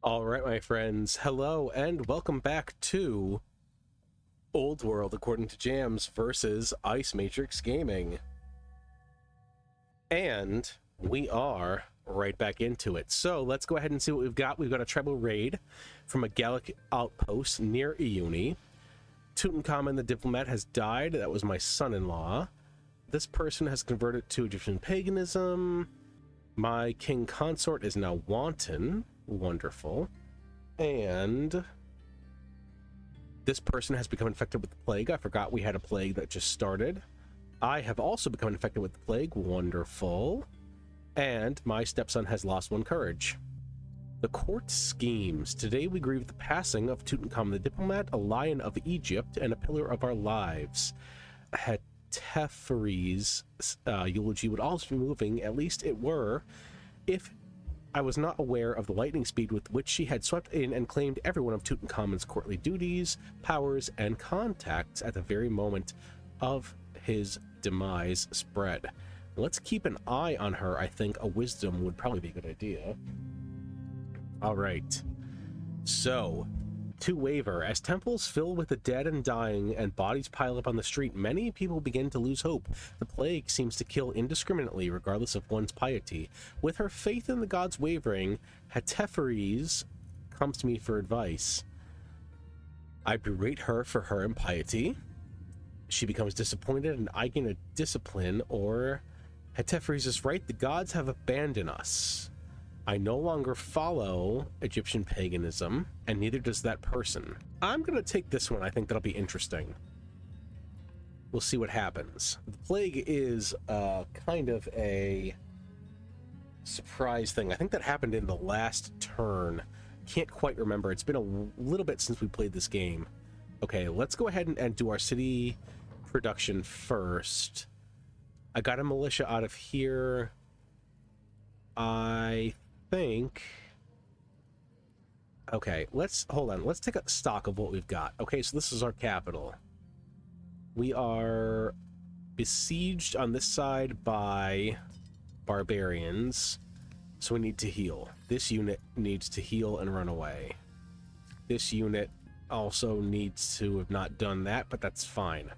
All right, my friends. Hello and welcome back to Old World According to Jams versus IceMatrix Gaming. And we are right back into it. So let's go ahead and see what we've got. We've got a tribal raid from a Gallic outpost near Iuni. Tutankhamun the diplomat has died. That was my son-in-law. This person has converted to Egyptian paganism. My king consort is now wanton. Wonderful. And this person has become infected with the plague. I forgot we had a plague that just started. I have also become infected with the plague. Wonderful. And my stepson has lost one courage. The court schemes. Today we grieve the passing of Tutankhamun the diplomat, a lion of Egypt, and a pillar of our lives. Heteferi's eulogy would also be moving, at least it were, if I was not aware of the lightning speed with which she had swept in and claimed every one of Tutankhamun's courtly duties, powers, and contacts at the very moment of his demise spread. Let's keep an eye on her. I think a wisdom would probably be a good idea. All right. So, to waver. As temples fill with the dead and dying and bodies pile up on the street, many people begin to lose hope. The plague seems to kill indiscriminately, regardless of one's piety. With her faith in the gods wavering, Heteferi's comes to me for advice. I berate her for her impiety. She becomes disappointed and I gain a discipline, or Heteferi's is right, the gods have abandoned us. I no longer follow Egyptian paganism, and neither does that person. I'm going to take this one. I think that'll be interesting. We'll see what happens. The plague is kind of a surprise thing. I think that happened in the last turn. Can't quite remember. It's been a little bit since we played this game. Okay, let's go ahead and do our city production first. I got a militia out of here. I think, okay, hold on, let's take a stock of what we've got. Okay, so this is our capital. We are besieged on this side by barbarians, so we need to heal. This unit needs to heal and run away. This unit also needs to have not done that, but that's fine.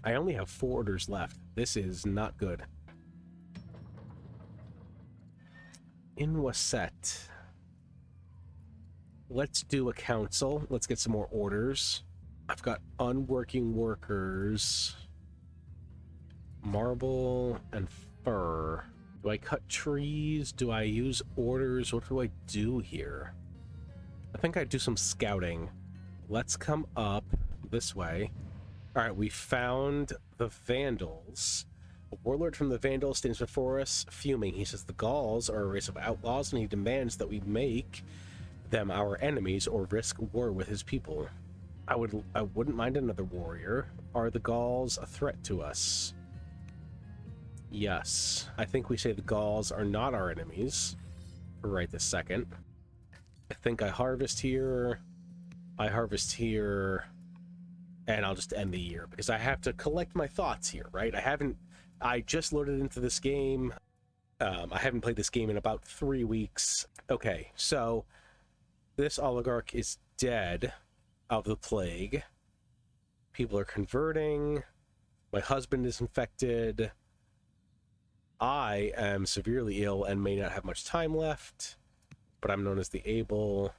I only have 4 orders left. This is not good. In Waset, let's do a council. Let's get some more orders. I've got unworking workers, marble and fur. Do I cut trees? Do I use orders? What do I do here? I think I'd do some scouting. Let's come up this way. All right, we found the Vandals. A warlord from the Vandals stands before us, fuming. He says the Gauls are a race of outlaws, and he demands that we make them our enemies or risk war with his people. I wouldn't mind another warrior. Are the Gauls a threat to us? Yes. I think we say the Gauls are not our enemies for right this second. I think I harvest here. I harvest here. And I'll just end the year, because I have to collect my thoughts here, right? I just loaded into this game. I haven't played this game in about 3 weeks. Okay, so this oligarch is dead of the plague. People are converting. My husband is infected. I am severely ill and may not have much time left, but I'm known as the Able.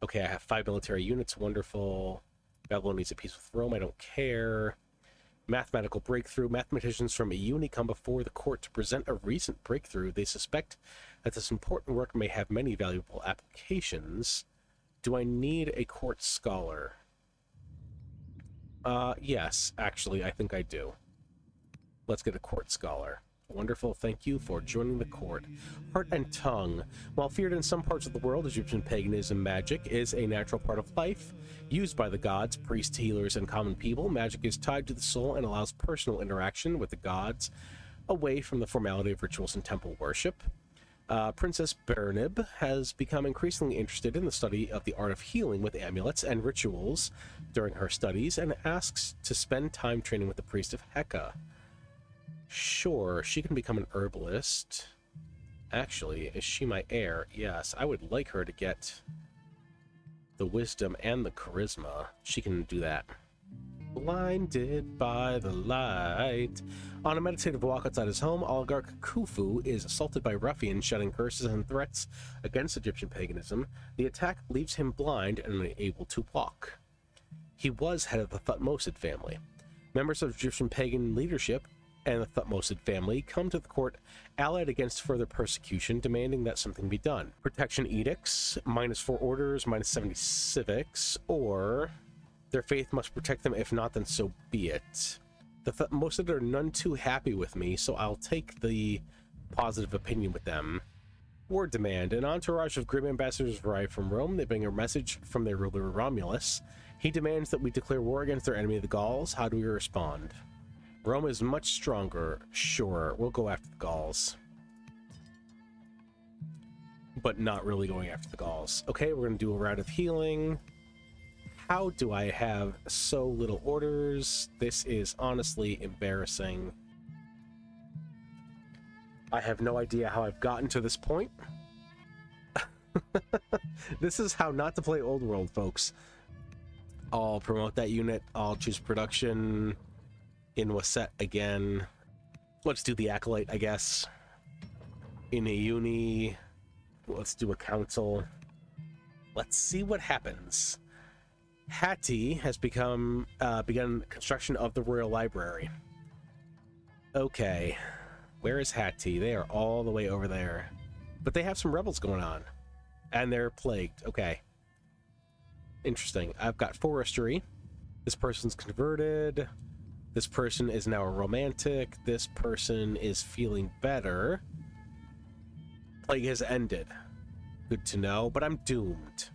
Okay, I have 5 military units. Wonderful. Babylon needs a peace with Rome. I don't care. Mathematical breakthrough. Mathematicians from Iuni come before the court to present a recent breakthrough. They suspect that this important work may have many valuable applications. Do I need a court scholar? Yes, actually, I think I do. Let's get a court scholar. Wonderful, thank you for joining the court. Heart and tongue. While feared in some parts of the world, Egyptian paganism magic is a natural part of life. Used by the gods, priests, healers, and common people, magic is tied to the soul and allows personal interaction with the gods away from the formality of rituals and temple worship. Princess Bernib has become increasingly interested in the study of the art of healing with amulets and rituals during her studies and asks to spend time training with the priest of Heka. Sure, she can become an herbalist. Actually, is she my heir? Yes, I would like her to get the wisdom and the charisma. She can do that. Blinded by the light. On a meditative walk outside his home, oligarch Khufu is assaulted by ruffians shouting curses and threats against Egyptian paganism. The attack leaves him blind and unable to walk. He was head of the Thutmosid family. Members of Egyptian pagan leadership and the Thutmosid family come to the court allied against further persecution, demanding that something be done. Protection edicts, -4 orders, -70 civics, or their faith must protect them. If not, then so be it. The Thutmosid are none too happy with me, so I'll take the positive opinion with them. War demand. An entourage of grim ambassadors arrive from Rome. They bring a message from their ruler Romulus. He demands that we declare war against their enemy, the Gauls. How do we respond? Rome is much stronger. Sure, we'll go after the Gauls. But not really going after the Gauls. Okay, we're going to do a round of healing. How do I have so little orders? This is honestly embarrassing. I have no idea how I've gotten to this point. This is how not to play Old World, folks. I'll promote that unit. I'll choose production in Wasset again. Let's do the Acolyte, I guess. In a uni. Let's do a council. Let's see what happens. Hattie has begun construction of the Royal Library. Okay. Where is Hattie? They are all the way over there. But they have some rebels going on. And they're plagued. Okay. Interesting. I've got forestry. This person's converted. This person is now a romantic. This person is feeling better. Plague has ended. Good to know, but I'm doomed.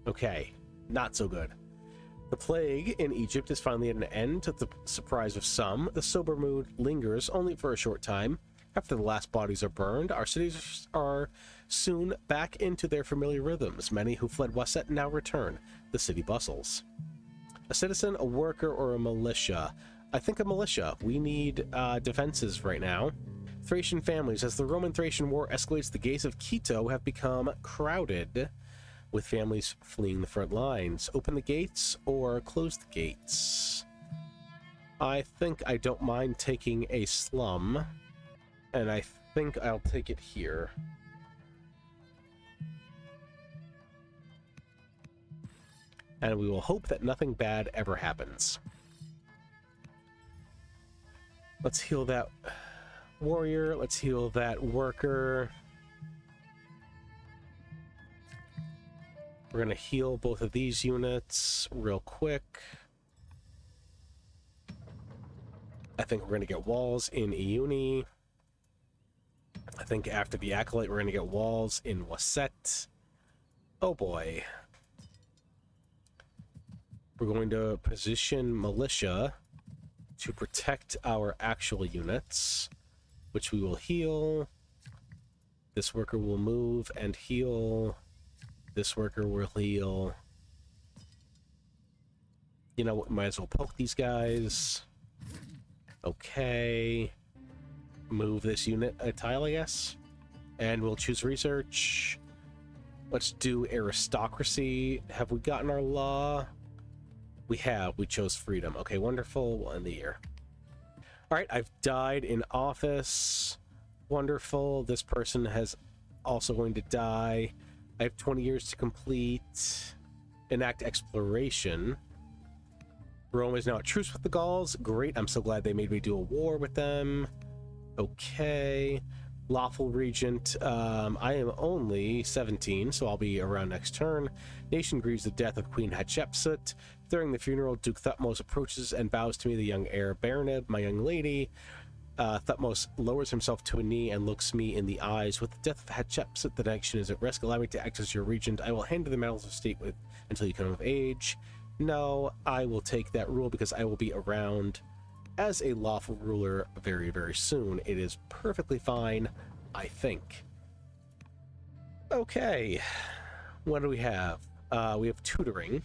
Okay. Not so good. The plague in Egypt is finally at an end, to the surprise of some. The sober mood lingers only for a short time. After the last bodies are burned, our cities are soon back into their familiar rhythms. Many who fled Wasset now return. The city bustles. A citizen, a worker, or a militia? I think a militia. We need defenses right now. Thracian families. As the Roman-Thracian War escalates, the gates of Quito have become crowded, with families fleeing the front lines. Open the gates or close the gates? I think I don't mind taking a slum, and I think I'll take it here. And we will hope that nothing bad ever happens. Let's heal that warrior. Let's heal that worker. We're going to heal both of these units real quick. I think we're going to get walls in Iuni. I think after the Acolyte, we're going to get walls in Wasset. Oh boy. We're going to position militia to protect our actual units, which we will heal. This worker will move and heal. This worker will heal. You know what? Might as well poke these guys. Okay. Move this unit a tile, I guess. And we'll choose research. Let's do aristocracy. Have we gotten our law? We have. We chose freedom. Okay, wonderful. We'll end the year. All right, I've died in office. Wonderful. This person has also going to die. I have 20 years to complete. Enact exploration. Rome is now at truce with the Gauls. Great. I'm so glad they made me do a war with them. Okay. Lawful regent. I am only 17, so I'll be around next turn. Nation grieves the death of Queen Hatshepsut. During the funeral, Duke Thutmose approaches and bows to me, the young heir Baroneb, my young lady. Thutmose lowers himself to a knee and looks me in the eyes. With the death of Hatshepsut, the nation is at risk. Allow me to act as your regent. I will hand you the medals of state until you come of age. No, I will take that rule because I will be around as a lawful ruler very, very soon. It is perfectly fine, I think. Okay. What do we have? We have tutoring.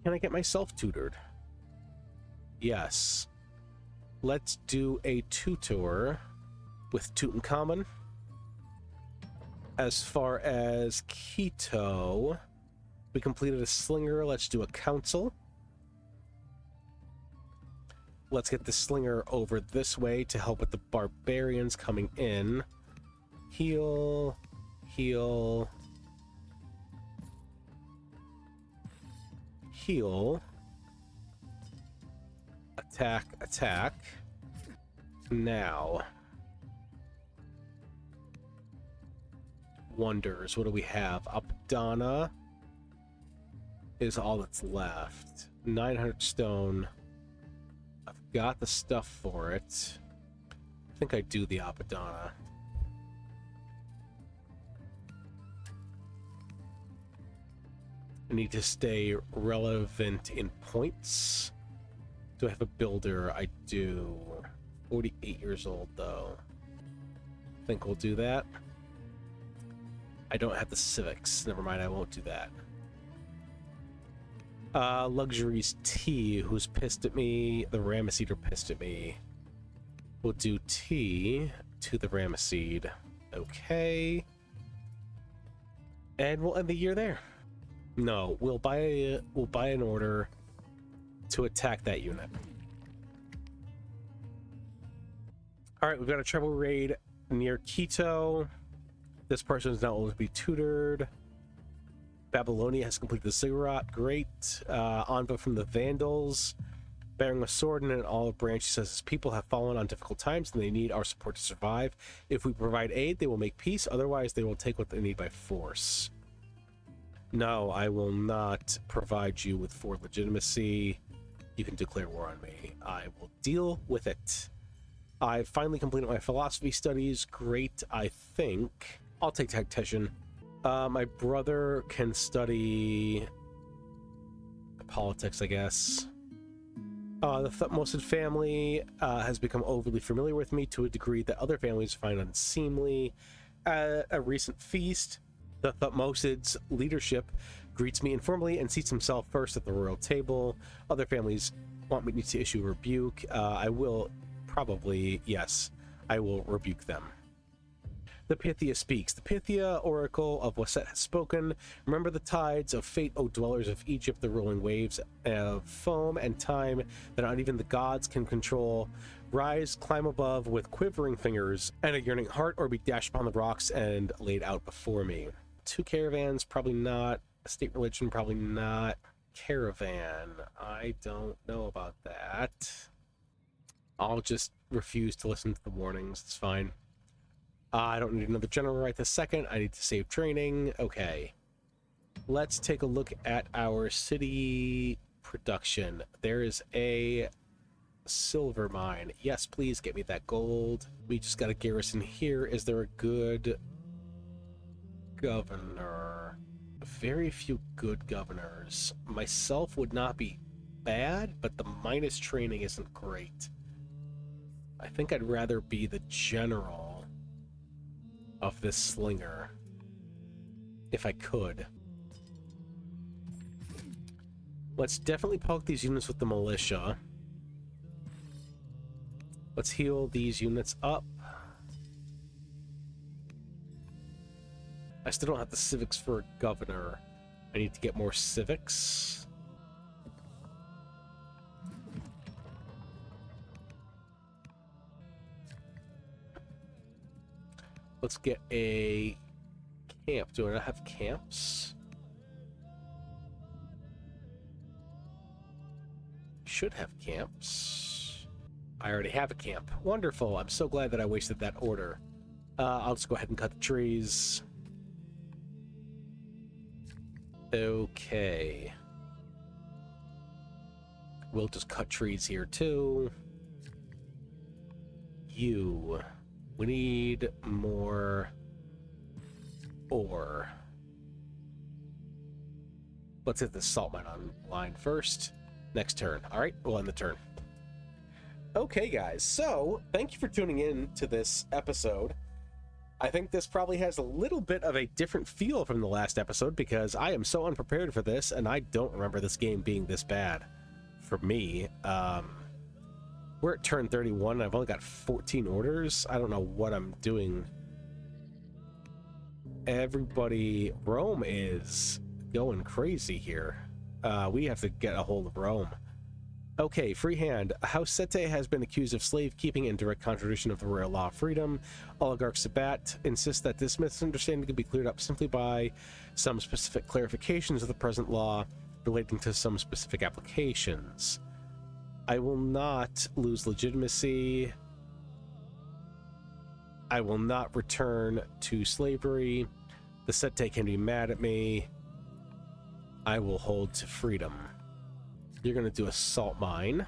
Can I get myself tutored? Yes. Let's do a tutor with Tutankhamun. As far as Keto, we completed a slinger. Let's do a council. Let's get the slinger over this way to help with the barbarians coming in. Heal, heal, heal. Attack, attack. Now. Wonders. What do we have? Abdana is all that's left. 900 stone. I've got the stuff for it. I think I do the Abdana. I need to stay relevant in points. Do I have a builder? I do. 48 years old, though. I think we'll do that. I don't have the civics. Never mind, I won't do that. Luxuries T, who's pissed at me. The Ramesseed are pissed at me. We'll do T to the Ramesseed. Okay. And we'll end the year there. No, we'll buy an order to attack that unit. All right, we've got a tribal raid near Quito. This person is now able to be tutored. Babylonia has completed the ziggurat. Great. Envoy from the Vandals. Bearing a sword and an olive branch, he says his people have fallen on difficult times and they need our support to survive. If we provide aid, they will make peace. Otherwise, they will take what they need by force. No, I will not provide you with for legitimacy. You can declare war on me. I will deal with it. I've finally completed my philosophy studies. Great, I think. I'll take tactician. My brother can study politics, I guess. The Thutmosid family has become overly familiar with me to a degree that other families find unseemly. At a recent feast, the Thutmosid's leadership greets me informally and seats himself first at the royal table. Other families want me to issue a rebuke. I will probably, yes, I will rebuke them. The Pythia speaks. The Pythia oracle of Waset has spoken. Remember the tides of fate, O dwellers of Egypt, the rolling waves of foam and time that not even the gods can control. Rise, climb above with quivering fingers and a yearning heart, or be dashed upon the rocks and laid out before me. 2 caravans, probably not. A state religion, probably not. Caravan, I don't know about that. I'll just refuse to listen to the warnings. It's fine. I don't need another general right this second. I need to save training. Okay. Let's take a look at our city production. There is a silver mine. Yes, please get me that gold. We just got a garrison here. Is there a good governor? Very few good governors. Myself would not be bad, but the minus training isn't great. I think I'd rather be the general of this slinger, if I could. Let's definitely poke these units with the militia. Let's heal these units up. I still don't have the civics for a governor. I need to get more civics. Let's get a camp. Do I not have camps? Should have camps. I already have a camp. Wonderful. I'm so glad that I wasted that order. I'll just go ahead and cut the trees. Okay. We'll just cut trees here too. You. We need more ore. Let's hit the salt mine online first. Next turn. All right, we'll end the turn. Okay, guys. So, thank you for tuning in to this episode. I think this probably has a little bit of a different feel from the last episode because I am so unprepared for this, and I don't remember this game being this bad for me. We're at turn 31, and I've only got 14 orders. I don't know what I'm doing Everybody, Rome is going crazy here. We have to get a hold of Rome. Okay, freehand. House Sete has been accused of slave keeping in direct contradiction of the royal law of freedom. Oligarch Sabat insists that this misunderstanding can be cleared up simply by some specific clarifications of the present law relating to some specific applications. I will not lose legitimacy. I will not return to slavery. The Sete can be mad at me. I will hold to freedom. You're going to do a salt mine.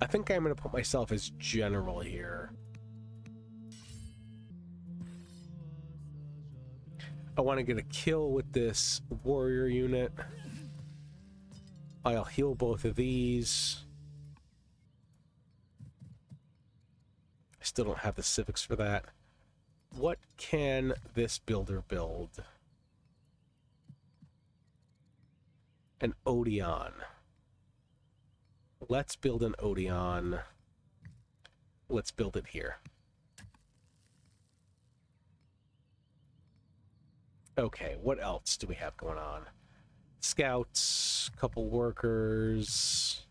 I think I'm going to put myself as general here. I want to get a kill with this warrior unit. I'll heal both of these. I still don't have the civics for that. What can this builder build? An Odeon. Let's build an Odeon. Let's build it here. Okay, what else do we have going on? Scouts, couple workers.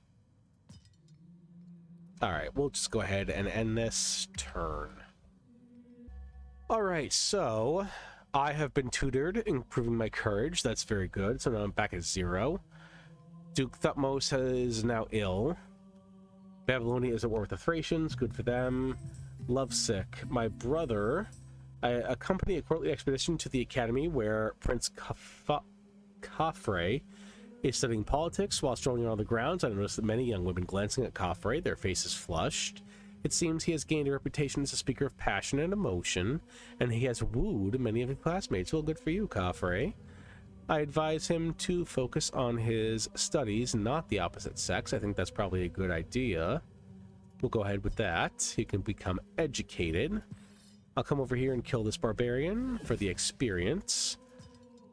Alright, we'll just go ahead and end this turn. Alright, so I have been tutored, improving my courage. That's very good. So now I'm back at 0. Duke Thutmose is now ill. Babylonia is at war with the Thracians. Good for them. Lovesick. My brother... I accompany a courtly expedition to the academy where Prince Khafre is studying politics. While strolling around the grounds, I noticed that many young women glancing at Khafre, their faces flushed. It seems he has gained a reputation as a speaker of passion and emotion, and he has wooed many of his classmates. Well, good for you, Khafre. I advise him to focus on his studies, not the opposite sex. I think that's probably a good idea. We'll go ahead with that. He can become educated. I'll come over here and kill this barbarian for the experience.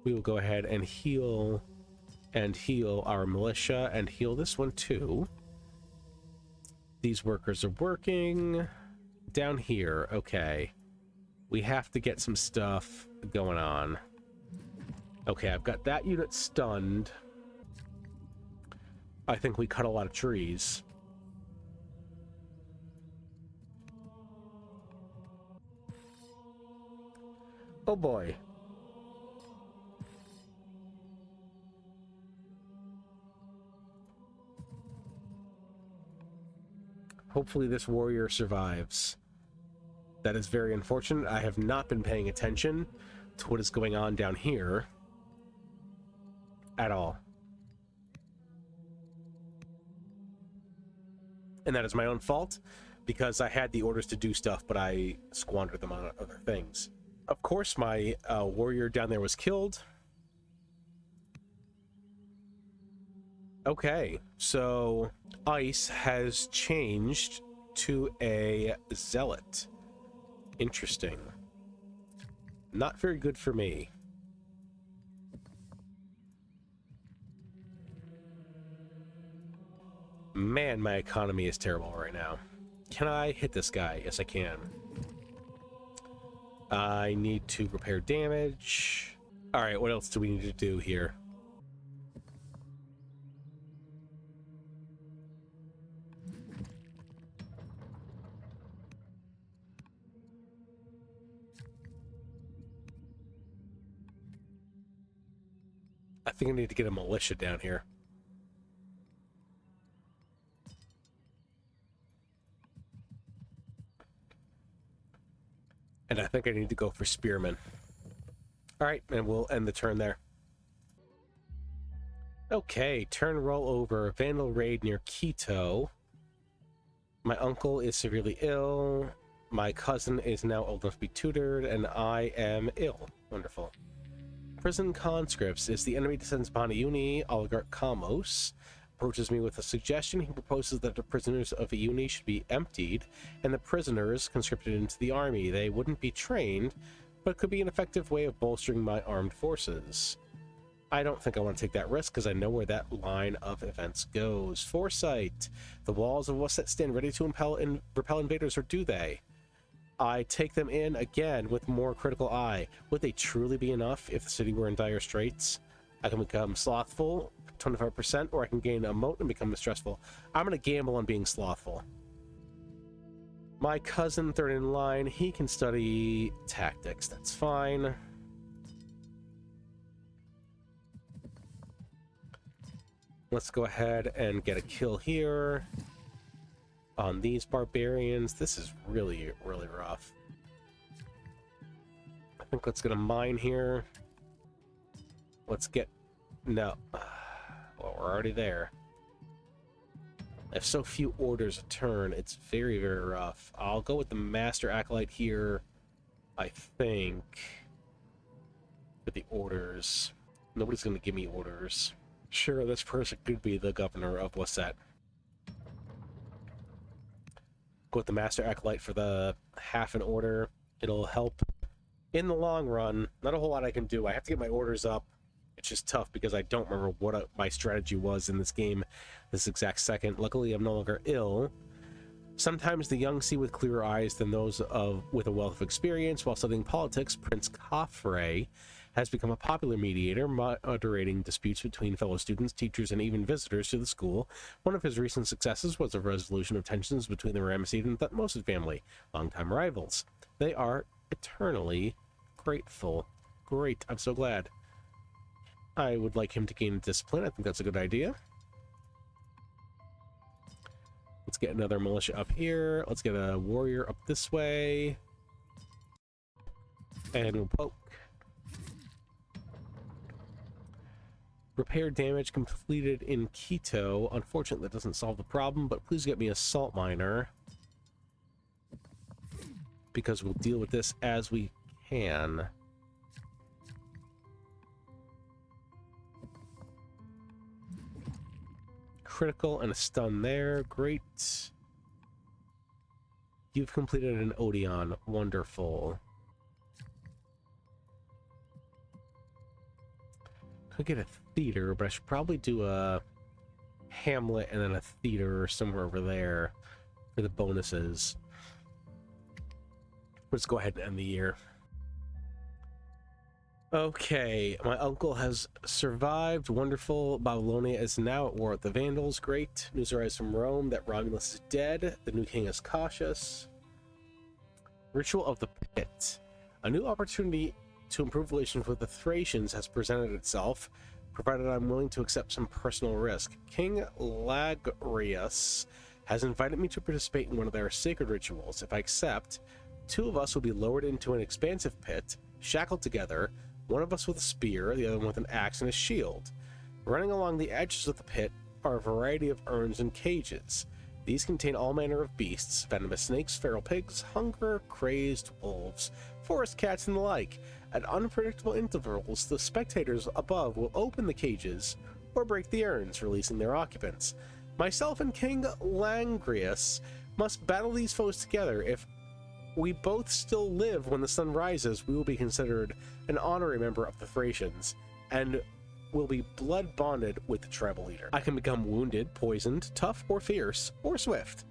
We will go ahead and heal our militia and heal this one too. These workers are working down here. Okay. We have to get some stuff going on. Okay, I've got that unit stunned. I think we cut a lot of trees. Oh boy. Hopefully this warrior survives. That is very unfortunate. I have not been paying attention to what is going on down here at all. And that is my own fault because I had the orders to do stuff, but I squandered them on other things. Of course, my warrior down there was killed. Okay, so Ice has changed to a zealot. Interesting. Not very good for me. Man, my economy is terrible right now. Can I hit this guy? Yes, I can. I need to repair damage. All right, what else do we need to do here? I think I need to get a militia down here. And I think I need to go for spearmen. All right, and we'll end the turn there. Okay, turn roll over. Vandal raid near Quito. My uncle is severely ill. My cousin is now old enough to be tutored, and I am ill. Wonderful. Prison conscripts. As the enemy descends upon Iuni, Oligarch Kamos approaches me with a suggestion. He proposes that the prisoners of Iuni should be emptied and the prisoners conscripted into the army. They wouldn't be trained, but could be an effective way of bolstering my armed forces. I don't think I want to take that risk because I know where that line of events goes. Foresight. The walls of Wasset stand ready to repel invaders, or do they? I take them in again with more critical eye. Would they truly be enough if the city were in dire straits? I can become slothful, 25%, or I can gain a moat and become mistrustful. I'm going to gamble on being slothful. My cousin, third in line, he can study tactics. That's fine. Let's go ahead and get a kill here on these barbarians. This is really, really rough. I think let's get a mine here. Let's get... No. Well, we're already there. I have so few orders a turn. It's very, very rough. I'll go with the Master Acolyte here, I think, for the orders. Nobody's going to give me orders. Sure, this person could be the governor of Wasset. Go with the Master Acolyte for the half an order. It'll help in the long run. Not a whole lot I can do. I have to get my orders up. It's just tough because I don't remember what my strategy was in this game this exact second. Luckily, I'm no longer ill. Sometimes the young see with clearer eyes than those with a wealth of experience. While studying politics, Prince Khafre has become a popular mediator, moderating disputes between fellow students, teachers, and even visitors to the school. One of his recent successes was a resolution of tensions between the Ramesses and Thutmose family, longtime rivals. They are eternally grateful. Great, I'm so glad. I would like him to gain discipline. I think that's a good idea. Let's get another militia up here. Let's get a warrior up this way. And we'll poke. Repair damage completed in Quito. Unfortunately, that doesn't solve the problem, but please get me a salt miner, because we'll deal with this as we can. Critical and a stun there. Great. You've completed an Odeon. Wonderful. Could get a theater, but I should probably do a Hamlet and then a theater somewhere over there for the bonuses. Let's go ahead and end the year. Okay, my uncle has survived. Wonderful. Babylonia is now at war with the Vandals. Great. News arrives from Rome that Romulus is dead. The new king is cautious. Ritual of the Pit. A new opportunity to improve relations with the Thracians has presented itself, provided I'm willing to accept some personal risk. King Lagrius has invited me to participate in one of their sacred rituals. If I accept, 2 of us will be lowered into an expansive pit, shackled together, one of us with a spear, the other one with an axe and a shield. Running along the edges of the pit are a variety of urns and cages. These contain all manner of beasts, venomous snakes, feral pigs, hunger-crazed wolves, forest cats, and the like. At unpredictable intervals, the spectators above will open the cages or break the urns, releasing their occupants. Myself and King Langrius must battle these foes together. If we both still live when the sun rises, we will be considered an honorary member of the Thracians, and will be blood bonded with the tribal leader. I can become wounded, poisoned, tough, or fierce, or swift.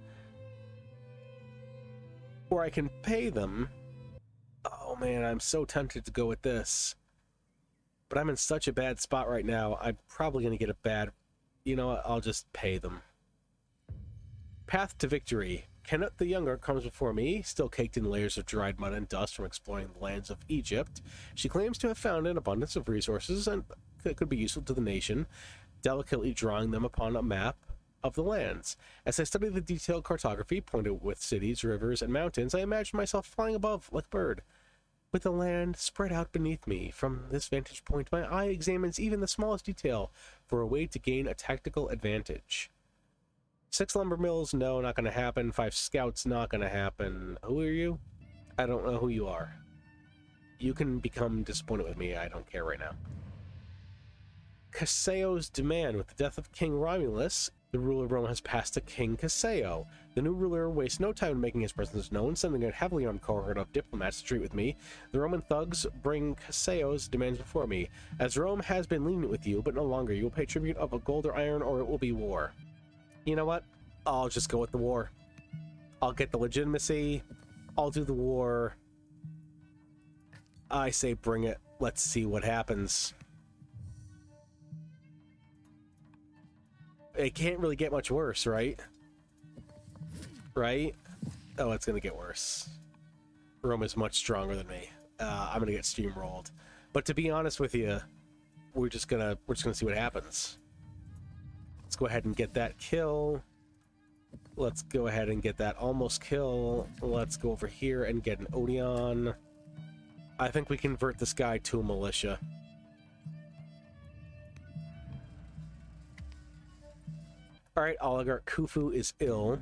Or I can pay them. Oh man, I'm so tempted to go with this. But I'm in such a bad spot right now, I'm probably going to get a bad... You know what, I'll just pay them. Path to victory. Kenneth the Younger comes before me, still caked in layers of dried mud and dust from exploring the lands of Egypt. She claims to have found an abundance of resources and that could be useful to the nation, delicately drawing them upon a map of the lands. As I study the detailed cartography, pointed with cities, rivers, and mountains, I imagine myself flying above like a bird, with the land spread out beneath me. From this vantage point, my eye examines even the smallest detail for a way to gain a tactical advantage. 6 lumber mills, no, not going to happen. 5 scouts, not going to happen. Who are you? I don't know who you are. You can become disappointed with me. I don't care right now. Caseo's demand. With the death of King Romulus, the ruler of Rome has passed to King Caseo. The new ruler wastes no time in making his presence known, sending a heavily armed cohort of diplomats to treat with me. The Roman thugs bring Caseo's demands before me. As Rome has been lenient with you, but no longer, you will pay tribute of a gold or iron, or it will be war. You know what? I'll just go with the war. I'll get the legitimacy. I'll do the war. I say bring it. Let's see what happens. It can't really get much worse, right? Right? Oh, it's gonna get worse. Rome is much stronger than me. I'm gonna get steamrolled. But to be honest with you, we're just gonna see what happens. Let's go ahead and get that kill. Let's go ahead and get that almost kill. Let's go over here and get an Odeon. I think we convert this guy to a militia. Alright, Oligarch Khufu is ill.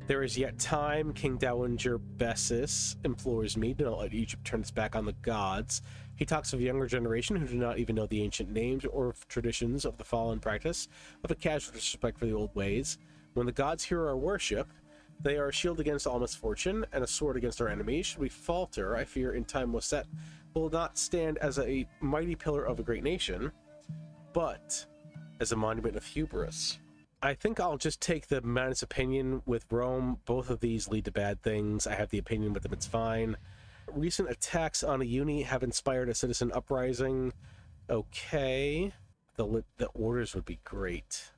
There is yet time. King Dowager Bessus implores me to not let Egypt turn its back on the gods. He talks of a younger generation who do not even know the ancient names or traditions of the fallen practice of a casual disrespect for the old ways. When the gods hear our worship, they are a shield against all misfortune and a sword against our enemies. Should we falter, I fear in time Waset will not stand as a mighty pillar of a great nation, but as a monument of hubris. I think I'll just take the man's opinion with Rome. Both of these lead to bad things. I have the opinion with them, it's fine. Recent attacks on a uni have inspired a citizen uprising. Okay. The orders would be great.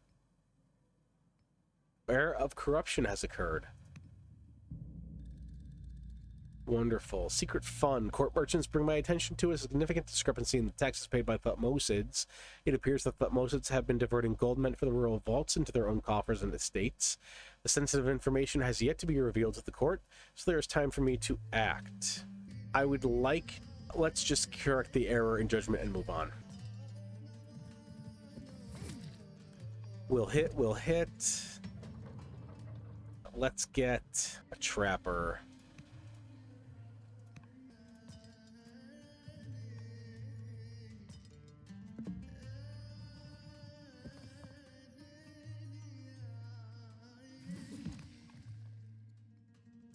Era of corruption has occurred. Wonderful. Secret fund. Court merchants bring my attention to a significant discrepancy in the taxes paid by Thutmosids. It appears that Thutmosids have been diverting gold meant for the royal vaults into their own coffers and estates. The sensitive information has yet to be revealed to the court, so there is time for me to act. I would like... Let's just correct the error in judgment and move on. We'll hit, we'll hit. Let's get a trapper.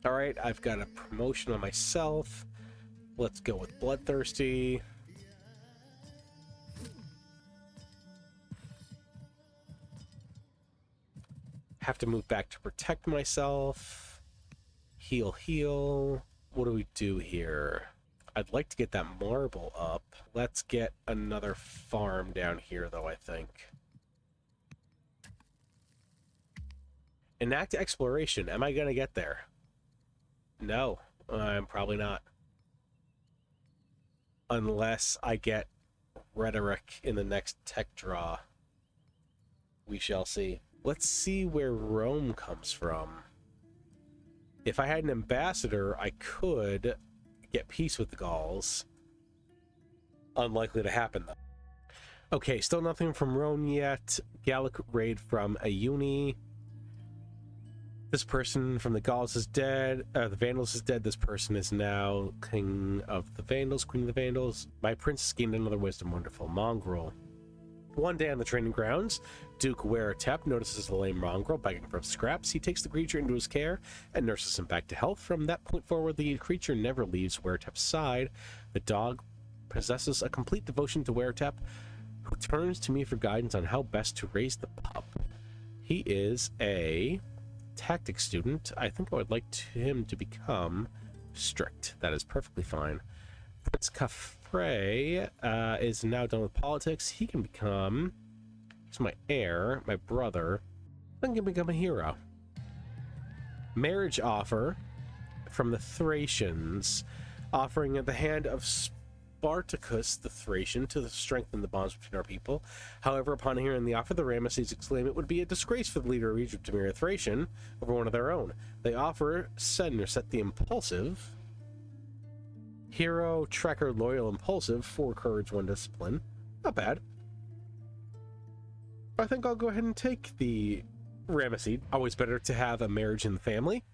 Alright, I've got a promotion on myself. Let's go with Bloodthirsty. Have to move back to protect myself. Heal, heal. What do we do here? I'd like to get that marble up. Let's get another farm down here, though, I think. Enact exploration. Am I going to get there? No, I'm probably not. Unless I get rhetoric in the next tech draw. We shall see. Let's see where Rome comes from. If I had an ambassador, I could get peace with the Gauls. Unlikely to happen, though. Okay, still nothing from Rome yet. Gallic raid from a uni. This person from the Gauls is dead. The Vandals is dead. This person is now king of the Vandals, queen of the Vandals. My princess gained another wisdom. Wonderful. Mongrel. One day on the training grounds, Duke Weretep notices the lame mongrel begging for scraps. He takes the creature into his care and nurses him back to health. From that point forward, the creature never leaves Weretep's side. The dog possesses a complete devotion to Weretep, who turns to me for guidance on how best to raise the pup. He is a tactics student. I think I would like him to become strict. That is perfectly fine. Prince Khafre is now done with politics. He can become... He's my heir, my brother. Then can become a hero. Marriage offer from the Thracians, offering at the hand of Spartacus the Thracian to strengthen the bonds between our people. However, upon hearing the offer, the Ramesses exclaim it would be a disgrace for the leader of Egypt to marry a Thracian over one of their own. They offer Sennerset the Impulsive. Hero, Tracker, Loyal, Impulsive, 4 courage, 1 discipline. Not bad. I think I'll go ahead and take the Ramesses. Always better to have a marriage in the family.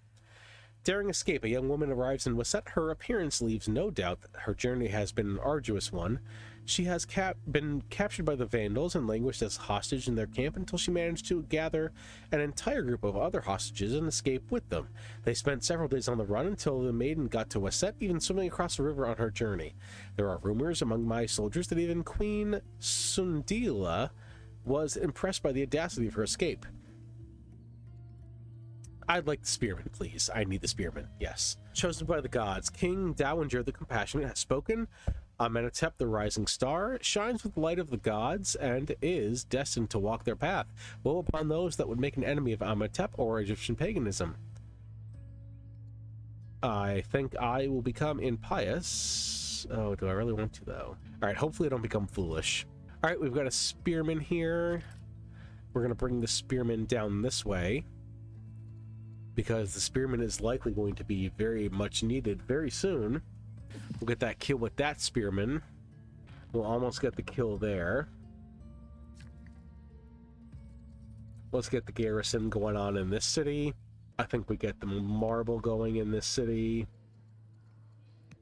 Daring escape, a young woman arrives in Waset. Her appearance leaves no doubt that her journey has been an arduous one. She has been captured by the Vandals and languished as hostage in their camp until she managed to gather an entire group of other hostages and escape with them. They spent several days on the run until the maiden got to Waset, even swimming across the river on her journey. There are rumors among my soldiers that even Queen Sundila was impressed by the audacity of her escape. I'd like the spearman, please. I need the spearman. Yes. Chosen by the gods, King Dowager the Compassionate has spoken. Amenhotep, the rising star, shines with the light of the gods and is destined to walk their path. Woe upon those that would make an enemy of Amenhotep or Egyptian paganism. I think I will become impious. Oh, do I really want to, though? All right, hopefully I don't become foolish. All right, we've got a spearman here. We're going to bring the spearman down this way, because the spearman is likely going to be very much needed very soon. We'll get that kill with that spearman. We'll almost get the kill there. Let's get the garrison going on in this city. I think we get the marble going in this city.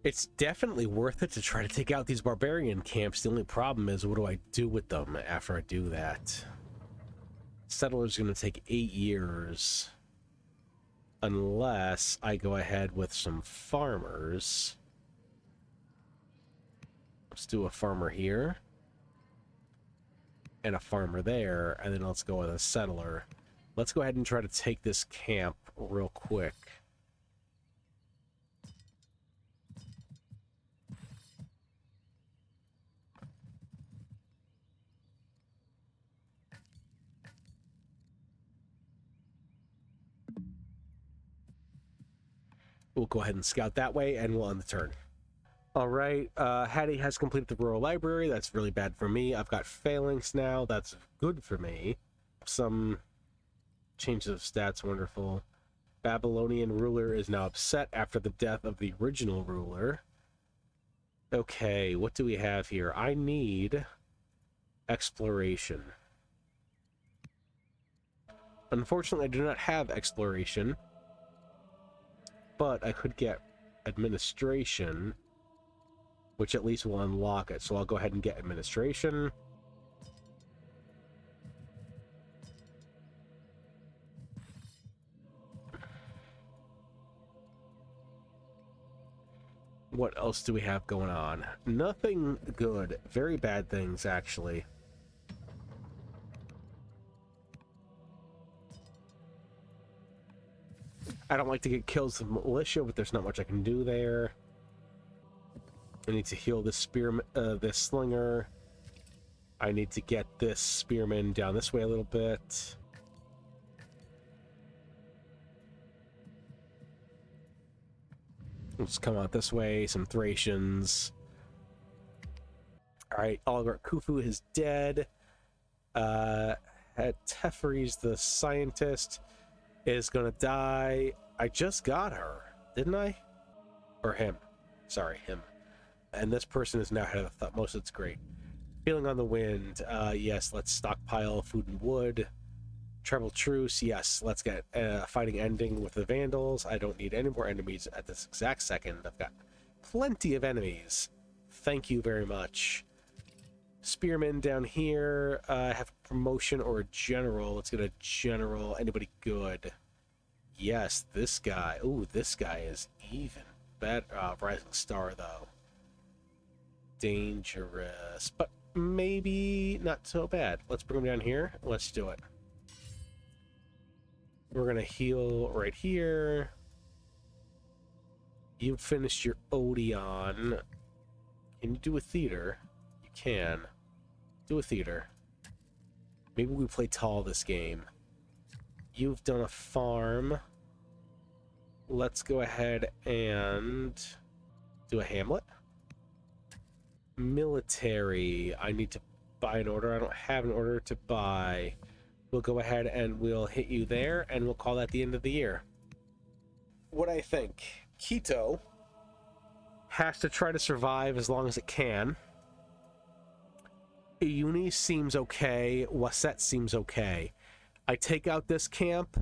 It's definitely worth it to try to take out these barbarian camps. The only problem is, what do I do with them after I do that? Settler's going to take 8 years. Unless I go ahead with some farmers. Let's do a farmer here. And a farmer there. And then let's go with a settler. Let's go ahead and try to take this camp real quick. We'll go ahead and scout that way, and we'll end the turn. All right, Hattie has completed the rural library. That's really bad for me. I've got phalanx now. That's good for me. Some changes of stats, wonderful. Babylonian ruler is now upset after the death of the original ruler. Okay, what do we have here? I need exploration. Unfortunately, I do not have exploration, but I could get administration, which at least will unlock it. So I'll go ahead and get administration. What else do we have going on? Nothing good. Very bad things, actually. I don't like to get kills with militia, but there's not much I can do there. I need to heal this spearman, this slinger. I need to get this spearman down this way a little bit. Let's come out this way. Some Thracians. All right, Oligarch Khufu is dead. Teferi's the scientist is gonna die. I just got her, didn't I? Or him. Sorry, him. And this person is now head of the Thutmose. It's great. Feeling on the wind. Yes, let's stockpile food and wood. Treble truce. Yes, let's get fighting ending with the Vandals. I don't need any more enemies at this exact second. I've got plenty of enemies. Thank you very much. Spearmen down here. Have a promotion or a general. Let's get a general. Anybody good? Yes, this guy. Ooh, this guy is even better. Rising Star, though. Dangerous, but maybe not so bad. Let's bring him down here. Let's do it. We're gonna heal right here. You finished your Odeon. Can you do a theater? You can. Do a theater. Maybe we play tall this game. You've done a farm. Let's go ahead and do a hamlet. Military. I need to buy an order. I don't have an order to buy. We'll go ahead and we'll hit you there, and we'll call that the end of the year. What I think, Quito has to try to survive as long as it can. Uni seems okay. Waset seems okay. I take out this camp.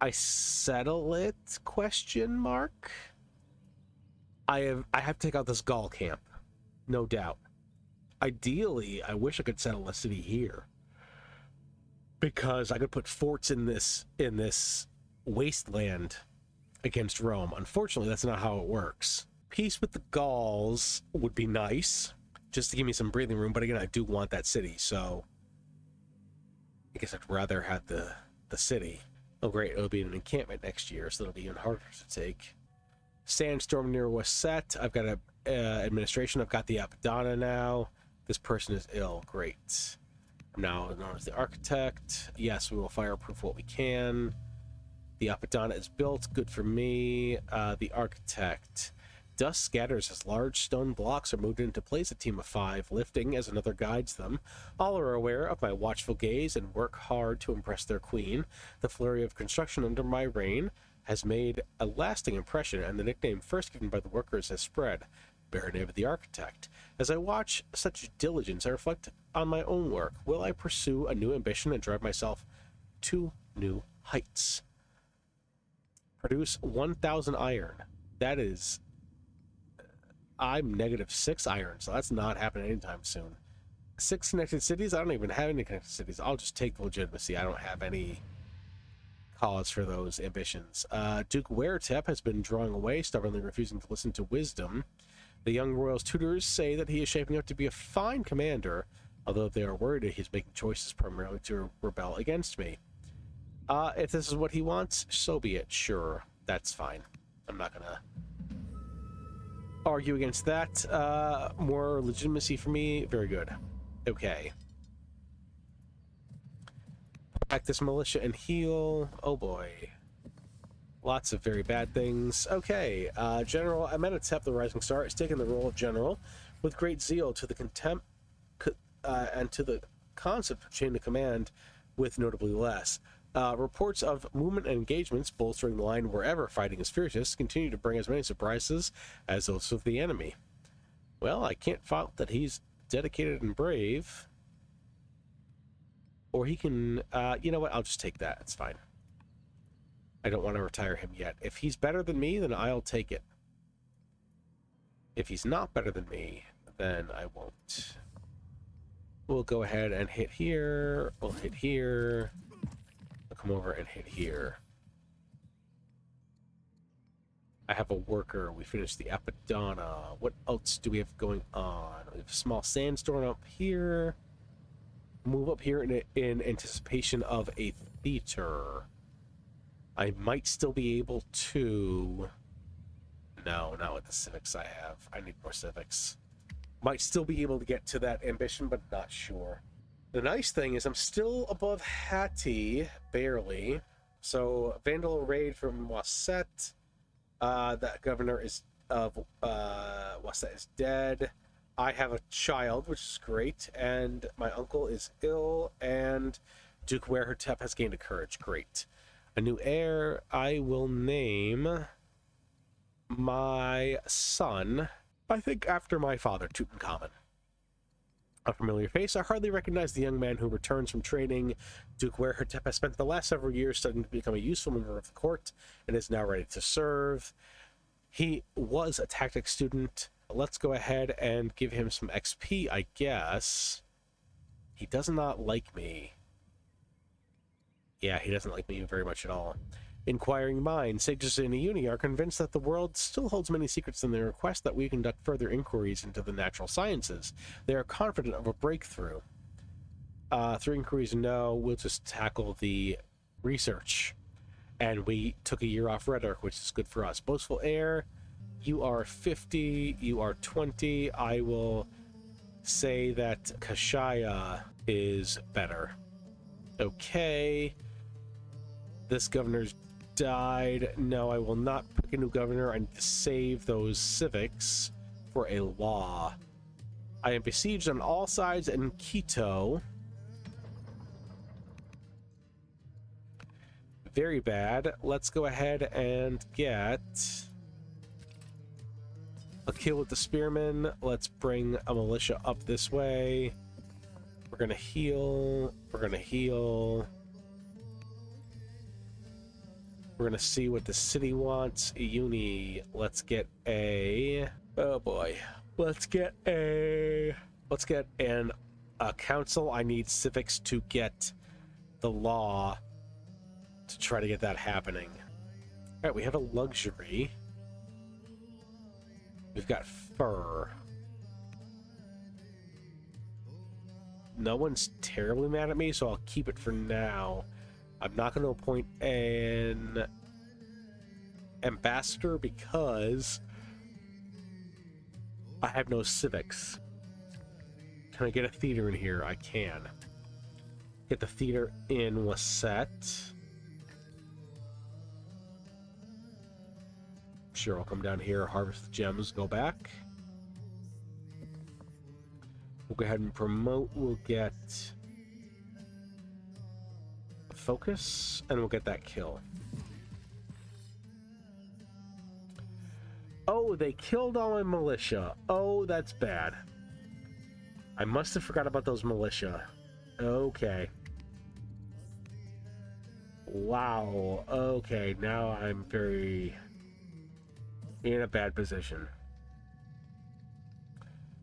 I settle it? Question mark. I have to take out this Gaul camp. No doubt. Ideally, I wish I could settle a city here, because I could put forts in this wasteland against Rome. Unfortunately, that's not how it works. Peace with the Gauls would be nice, just to give me some breathing room, but again, I do want that city, so I guess I'd rather have the city. Oh great, it'll be an encampment next year, so it'll be even harder to take. Sandstorm near Wasset. I've got a administration. I've got the Apadana now. This person is ill. Great. I'm now known as the architect. Yes, we will fireproof what we can. The Apadana is built. Good for me. The architect. Dust scatters as large stone blocks are moved into place. A team of 5 lifting as another guides them. All are aware of my watchful gaze and work hard to impress their queen. The flurry of construction under my reign has made a lasting impression, and the nickname first given by the workers has spread. Bear name of the architect. As I watch such diligence, I reflect on my own work. Will I pursue a new ambition and drive myself to new heights? Produce 1,000 iron. That is... I'm -6 iron, so that's not happening anytime soon. 6 connected cities? I don't even have any connected cities. I'll just take the legitimacy. I don't have any cause for those ambitions. Duke Weretep has been drawing away, stubbornly refusing to listen to wisdom. The young royal's tutors say that he is shaping up to be a fine commander, although they are worried that he's making choices primarily to rebel against me. If this is what he wants, so be it. Sure, that's fine. I'm not gonna argue against that. More legitimacy for me. Very good. Okay. Back this militia and heal. Oh boy. Lots of very bad things. Okay. General Amenhotep, the Rising Star, has taken the role of general with great zeal to the contempt and to the concept of chain of command with notably less. Reports of movement and engagements bolstering the line wherever fighting is fiercest continue to bring as many surprises as those of the enemy. Well, I can't fault that he's dedicated and brave. Or he can... you know what? I'll just take that. It's fine. I don't want to retire him yet. If he's better than me, then I'll take it. If he's not better than me, then I won't. We'll go ahead and hit here. We'll hit here. Come over and hit here. I have a worker. We finished the Apadana. What else do we have going on? We have a small sandstorm up here. Move up here in anticipation of a theater. I might still be able to... No, not with the civics I have. I need more civics. Might still be able to get to that ambition, but not sure. The nice thing is I'm still above Hattie, barely. So, Vandal raid from Wasset. That governor is of Wasset is dead. I have a child, which is great, and my uncle is ill, and Duke Weretep has gained a courage. Great. A new heir. I will name my son, I think, after my father, Tutankhamun. A familiar face. I hardly recognize the young man who returns from training. Duke Weretep has spent the last several years studying to become a useful member of the court and is now ready to serve. He was a tactics student. Let's go ahead and give him some XP, I guess. He does not like me. Yeah, he doesn't like me very much at all. Inquiring minds, sages in a uni are convinced that the world still holds many secrets and they request that we conduct further inquiries into the natural sciences. They are confident of a breakthrough. 3 inquiries, no, we'll just tackle the research. And we took a year off rhetoric, which is good for us. Boastful heir, you are 50, you are 20. I will say that Kashaya is better. Okay. This governor's died. No, I will not pick a new governor. I need to save those civics for a law. I am besieged on all sides in Quito. Very bad. Let's go ahead and get a kill with the spearmen. Let's bring a militia up this way. We're gonna heal. We're gonna heal. We're gonna see what the city wants. Uni. Let's get a... Oh boy. Let's get a council. I need civics to get the law to try to get that happening. All right, we have a luxury. We've got fur. No one's terribly mad at me, so I'll keep it for now. I'm not going to appoint an ambassador because I have no civics. Can I get a theater in here? I can. Get the theater in Wasset. Sure, I'll come down here, harvest the gems, go back. We'll go ahead and promote. We'll get focus, and we'll get that kill. Oh, they killed all my militia. Oh, that's bad. I must have forgot about those militia. Okay. Wow. Okay, now I'm very in a bad position.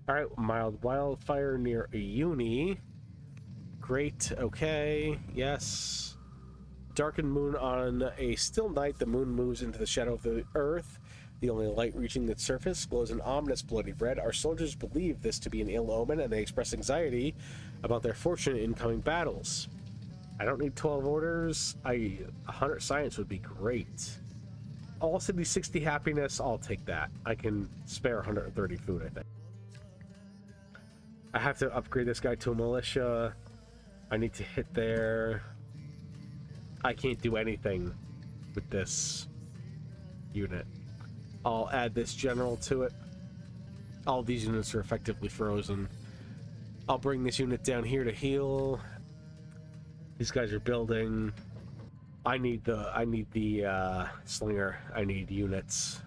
Alright, mild wildfire near a uni. Great, okay, yes. Darkened moon on a still night. The moon moves into the shadow of the earth. The only light reaching its surface glows an ominous bloody red. Our soldiers believe this to be an ill omen, and they express anxiety about their fortune in incoming battles. I don't need 12 orders. 100 science would be great. All city 60 happiness, I'll take that. I can spare 130 food, I think. I have to upgrade this guy to a militia. I need to hit there. I can't do anything with this unit. I'll add this general to it. All these units are effectively frozen. I'll bring this unit down here to heal. These guys are building. I need the slinger. I need units.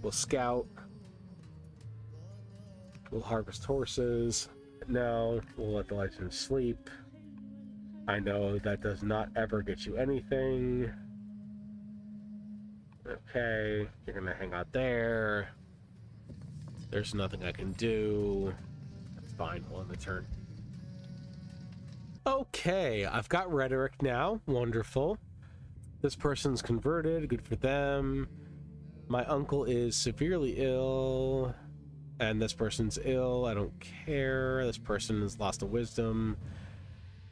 We'll scout. We'll harvest horses. No, we'll let the legends sleep. I know that does not ever get you anything. Okay, you're gonna hang out there. There's nothing I can do. That's fine, we'll end the turn. Okay, I've got rhetoric now. Wonderful. This person's converted, good for them. My uncle is severely ill, and this person's ill. I don't care. This person has lost a wisdom.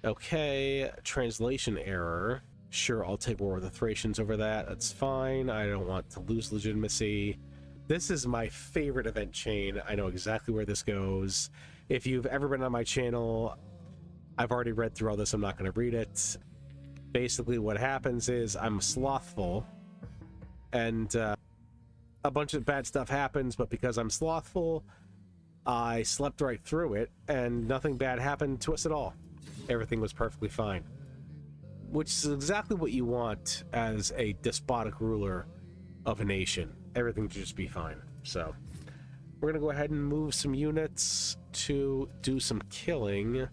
Okay, translation error. Sure, I'll take War with the Thracians over that. That's fine. I don't want to lose legitimacy. This is my favorite event chain. I know exactly where this goes. If you've ever been on my channel, I've already read through all this. I'm not going to read it. Basically, what happens is I'm slothful, and a bunch of bad stuff happens, but because I'm slothful, I slept right through it, and nothing bad happened to us at all. Everything was perfectly fine. Which is exactly what you want as a despotic ruler of a nation. Everything should just be fine. So, we're going to go ahead and move some units to do some killing.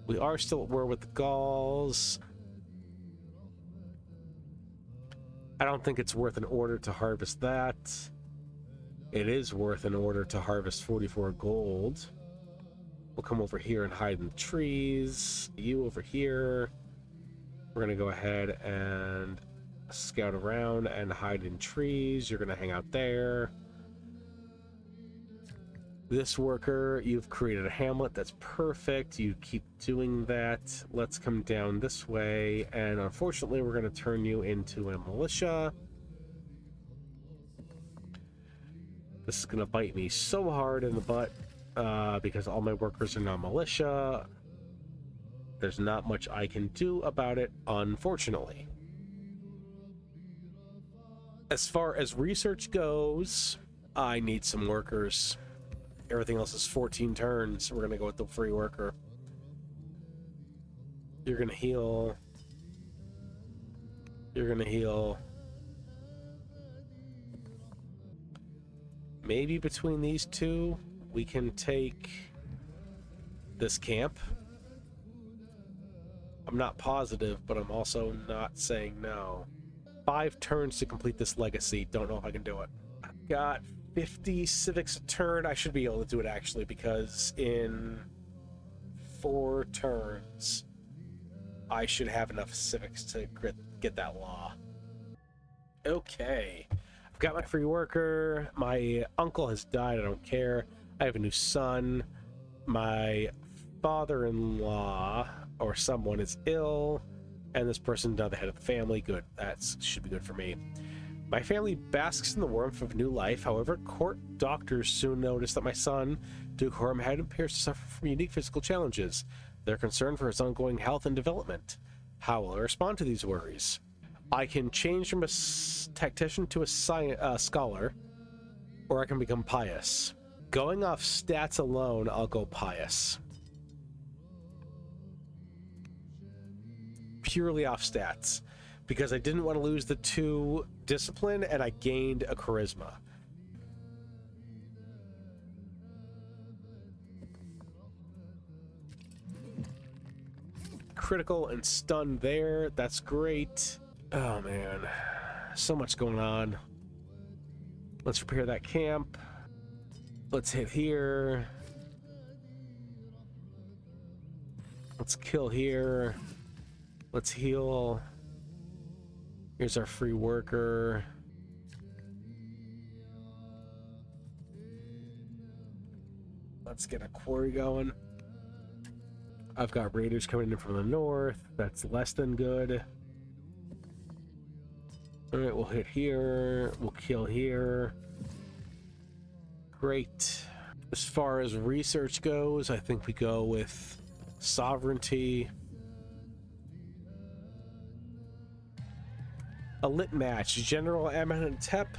We are still at war with the Gauls. I don't think it's worth an order to harvest that. It is worth an order to harvest 44 gold. We'll come over here and hide in the trees. You over here. We're going to go ahead and scout around and hide in trees. You're going to hang out there. This worker, you've created a hamlet. That's perfect. You keep doing that. Let's come down this way. And unfortunately, we're going to turn you into a militia. This is going to bite me so hard in the butt because all my workers are now militia. There's not much I can do about it, unfortunately. As far as research goes, I need some workers. Everything else is 14 turns. We're going to go with the free worker. You're going to heal. You're going to heal. Maybe between these two, we can take this camp. I'm not positive, but I'm also not saying no. 5 turns to complete this legacy. Don't know if I can do it. I've got 50 civics a turn. I should be able to do it actually, because in 4 turns I should have enough civics to get that law. Okay, Got my free worker. My uncle has died. I don't care. I have a new son. My father-in-law or someone is ill, and this person now the head of the family. Good. That should be good for me. My family basks in the warmth of new life. However, court doctors soon noticed that my son, Duke Hormhead, appears to suffer from unique physical challenges. They're concerned for his ongoing health and development. How will I respond to these worries? I can change from a tactician to a scholar, or I can become pious. Going off stats alone, I'll go pious. Purely off stats, because I didn't want to lose the 2 discipline, and I gained a charisma. Critical and stun there. That's great. Oh man, so much going on. Let's repair that camp. Let's hit here. Let's kill here. Let's heal. Here's our free worker. Let's get a quarry going. I've got raiders coming in from the north. That's less than good. All right, we'll hit here. We'll kill here. Great. As far as research goes, I think we go with sovereignty. A lit match. General Amenhotep,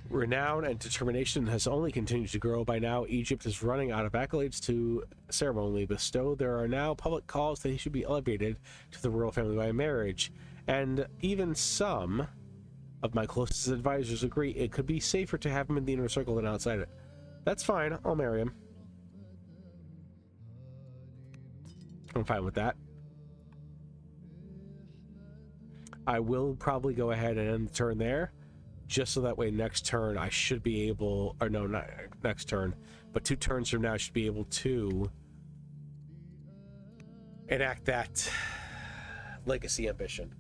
renown and determination has only continued to grow. By now, Egypt is running out of accolades to ceremonially bestow. There are now public calls that he should be elevated to the royal family by marriage. And even some of my closest advisors agree it could be safer to have him in the inner circle than outside it. That's fine. I'll marry him. I'm fine with that. I will probably go ahead and end the turn there, just so that way next turn I should be able, or no, not next turn, but 2 turns from now I should be able to enact that legacy ambition.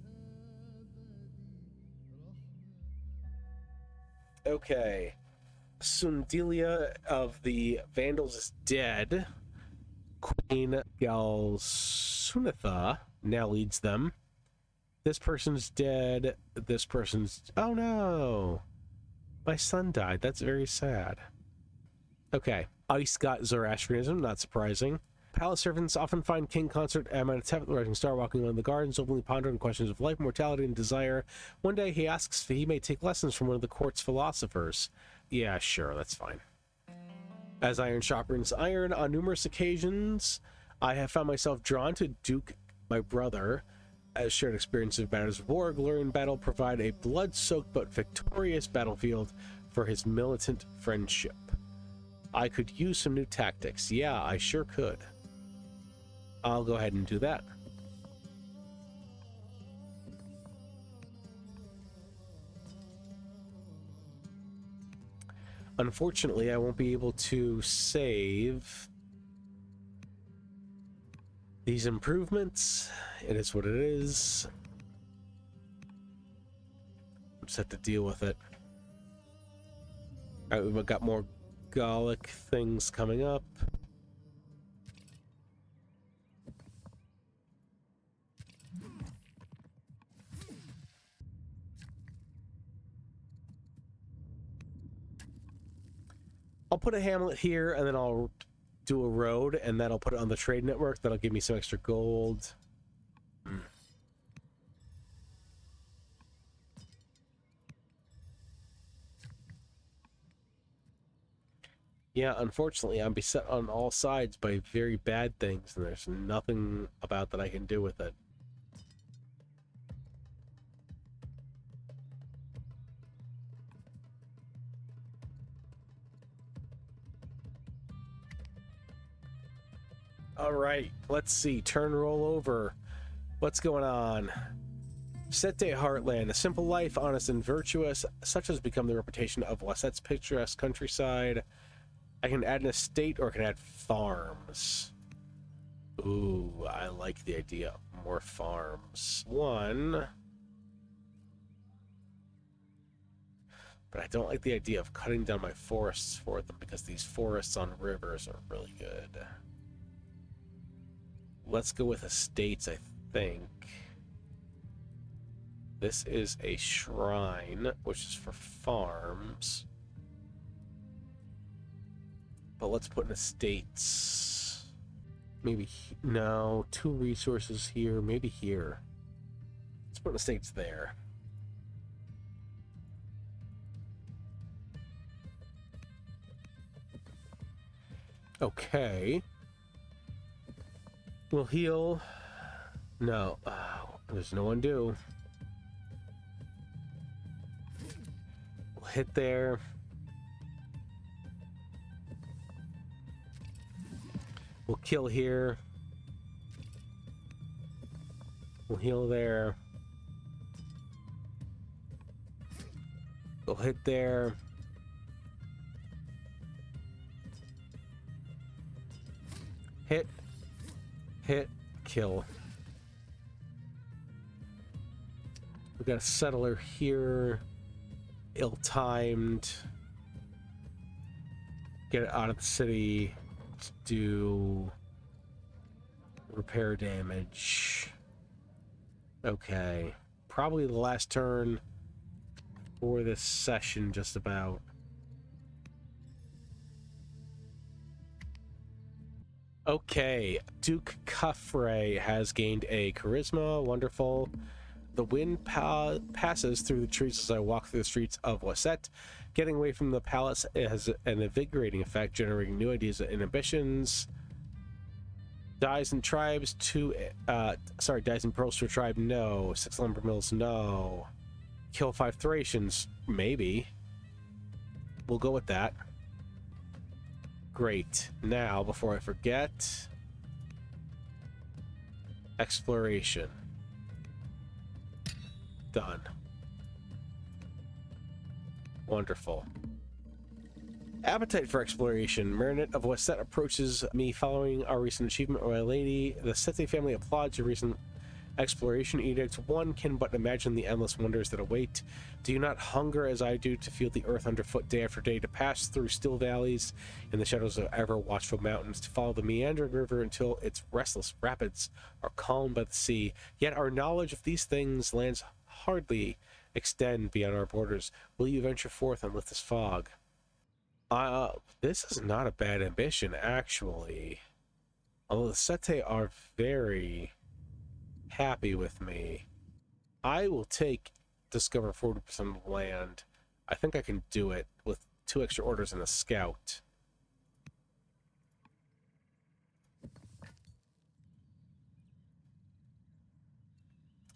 Okay. Sundilia of the Vandals is dead. Queen Galsunatha now leads them. This person's dead. This person's... Oh no! My son died. That's very sad. Okay. Ice got Zoroastrianism, not surprising. Palace servants often find King Consort Amenhotep, the rising star, walking along the gardens, openly pondering questions of life, mortality, and desire. One day he asks if he may take lessons from one of the court's philosophers. Yeah, sure, that's fine. As iron sharpens iron, on numerous occasions, I have found myself drawn to Duke, my brother, as shared experiences of battles of war, glory in battle provide a blood-soaked but victorious battlefield for his militant friendship. I could use some new tactics. Yeah, I sure could. I'll go ahead and do that. Unfortunately, I won't be able to save these improvements. It is what it is. Just have to deal with it. All right, we've got more Gallic things coming up. I'll put a hamlet here, and then I'll do a road, and then I'll put it on the trade network. That'll give me some extra gold. Yeah, unfortunately, I'm beset on all sides by very bad things, and there's nothing about that I can do with it. All right, let's see. Turn roll over. What's going on? Sette Heartland, a simple life, honest and virtuous, such has become the reputation of Wasette's picturesque countryside. I can add an estate or I can add farms. Ooh, I like the idea of more farms. One. But I don't like the idea of cutting down my forests for them because these forests on rivers are really good. Let's go with estates, I think. This is a shrine, which is for farms. But let's put in estates. Maybe, no, 2 resources here, maybe here. Let's put in estates there. Okay. We'll heal. No. There's no undo. We'll hit there. We'll kill here. We'll heal there. We'll hit there. Hit. Hit. Kill. We got a settler here. Ill-timed. Get it out of the city to do repair damage. Okay. Probably the last turn for this session, just about. Okay, Duke Kufray has gained a charisma. Wonderful. The wind passes through the trees as I walk through the streets of Wasset. Getting away from the palace has an invigorating effect, generating new ideas and ambitions. Dies in tribes to... dies in pearls to a tribe, no. 6 lumber mills, no. Kill 5 Thracians, maybe. We'll go with that. Great. Now, before I forget... Exploration. Done. Wonderful. Appetite for exploration. Marinette of Wasset approaches me following our recent achievement, Royal Lady. The Sete family applauds your recent exploration edict. One can but imagine the endless wonders that await. Do you not hunger as I do to feel the earth underfoot day after day, to pass through still valleys in the shadows of ever watchful mountains, to follow the meandering river until its restless rapids are calmed by the sea? Yet our knowledge of these things lands hardly extend beyond our borders. Will you venture forth and lift this fog? This is not a bad ambition, actually. Although the Sete are very happy with me. I will take discover 40% of the land. I think I can do it with 2 extra orders and a scout.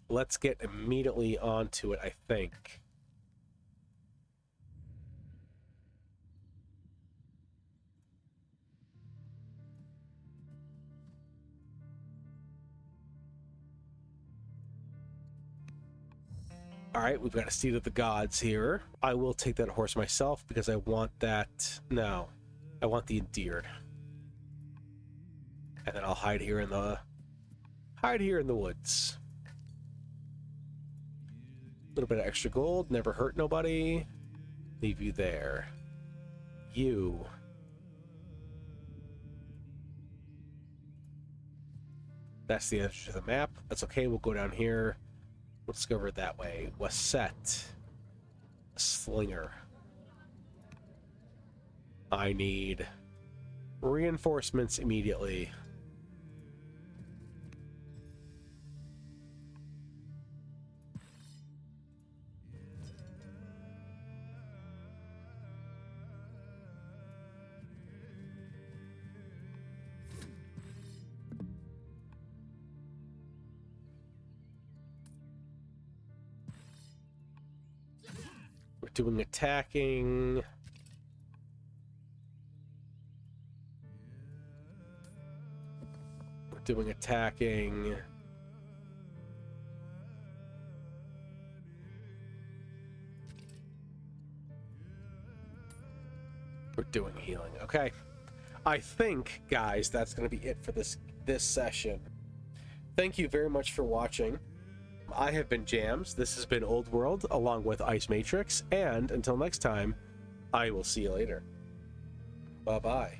Let's get immediately onto it, I think. Alright, we've got a Seat of the Gods here. I will take that horse myself because I want that... No. I want the Endeared. And then I'll hide here in the... woods. A little bit of extra gold, never hurt nobody. Leave you there. You. That's the edge of the map. That's okay, we'll go down here. We'll discover it that way. Wasset. Slinger. I need reinforcements immediately. Doing attacking. We're doing attacking. We're doing healing. Okay. I think, guys, that's going to be it for this session. Thank you very much for watching. I have been Jams. This has been Old World along with IceMatrix. And until next time, I will see you later. Bye-bye.